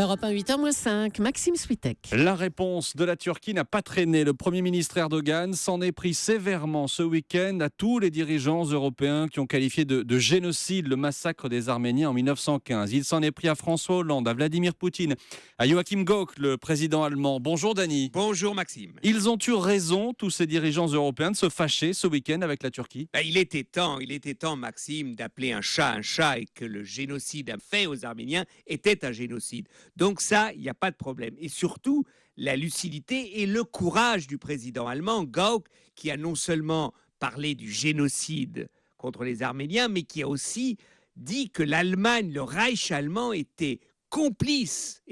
Europe 1, 8h-5, Maxime Switek. La réponse de la Turquie n'a pas traîné. Le Premier ministre Erdogan s'en est pris sévèrement ce week-end à tous les dirigeants européens qui ont qualifié de génocide le massacre des Arméniens en 1915. Il s'en est pris à François Hollande, à Vladimir Poutine, à Joachim Gauck, le président allemand. Bonjour Dany. Bonjour Maxime. Ils ont eu raison, tous ces dirigeants européens, de se fâcher ce week-end avec la Turquie. Il était temps Maxime d'appeler un chat et que le génocide fait aux Arméniens était un génocide. Donc ça, il n'y a pas de problème. Et surtout, la lucidité et le courage du président allemand, Gauck, qui a non seulement parlé du génocide contre les Arméniens, mais qui a aussi dit que l'Allemagne, le Reich allemand, était complice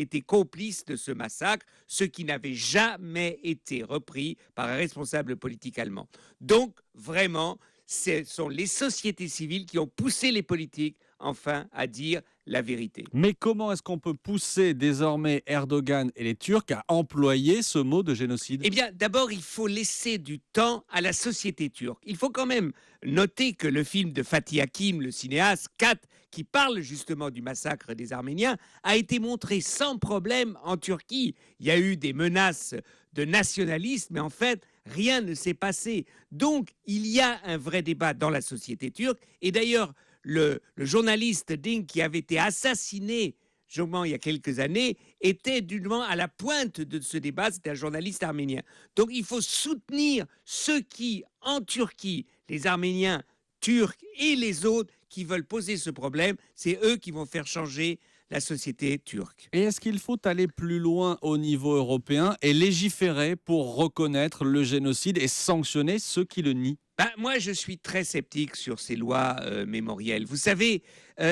de ce massacre, ce qui n'avait jamais été repris par un responsable politique allemand. Donc, vraiment, ce sont les sociétés civiles qui ont poussé les politiques, enfin, à dire la vérité. Mais comment est-ce qu'on peut pousser désormais Erdogan et les Turcs à employer ce mot de génocide ? Eh bien, d'abord, il faut laisser du temps à la société turque. Il faut quand même noter que le film de Fatih Akin, le cinéaste, Kat, qui parle justement du massacre des Arméniens, a été montré sans problème en Turquie. Il y a eu des menaces de nationalisme, mais en fait, rien ne s'est passé. Donc, il y a un vrai débat dans la société turque. Et d'ailleurs, le journaliste Dink, qui avait été assassiné il y a quelques années, était dûment à la pointe de ce débat. C'était un journaliste arménien. Donc il faut soutenir ceux qui, en Turquie, les Arméniens, Turcs et les autres qui veulent poser ce problème, c'est eux qui vont faire changer la société turque. Et est-ce qu'il faut aller plus loin au niveau européen et légiférer pour reconnaître le génocide et sanctionner ceux qui le nient ? Moi, je suis très sceptique sur ces lois mémorielles. Vous savez,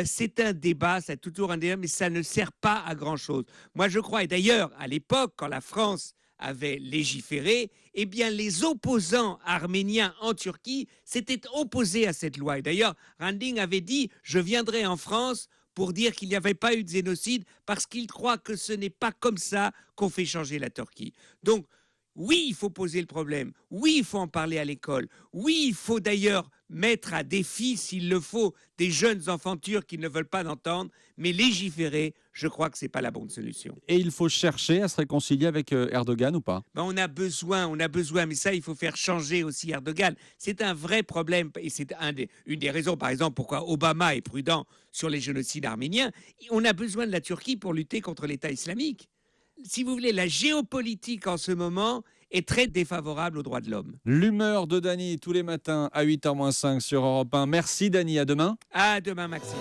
c'est un débat, c'est toujours un débat, mais ça ne sert pas à grand-chose. Moi, je crois, et d'ailleurs, à l'époque, quand la France avait légiféré, eh bien, les opposants arméniens en Turquie s'étaient opposés à cette loi. Et d'ailleurs, Randing avait dit « Je viendrai en France pour dire qu'il n'y avait pas eu de génocide parce qu'il croit que ce n'est pas comme ça qu'on fait changer la Turquie. » Donc, oui, il faut poser le problème. Oui, il faut en parler à l'école. Oui, il faut d'ailleurs mettre à défi, s'il le faut, des jeunes enfants turcs qui ne veulent pas d'entendre. Mais légiférer, je crois que ce n'est pas la bonne solution. Et il faut chercher à se réconcilier avec Erdogan ou pas ? On a besoin. Mais ça, il faut faire changer aussi Erdogan. C'est un vrai problème. Et c'est une des raisons, par exemple, pourquoi Obama est prudent sur les génocides arméniens. On a besoin de la Turquie pour lutter contre l'État islamique. Si vous voulez, la géopolitique en ce moment est très défavorable aux droits de l'homme. L'humeur de Dany tous les matins à 8h-5 sur Europe 1. Merci Dany, à demain. À demain Maxime.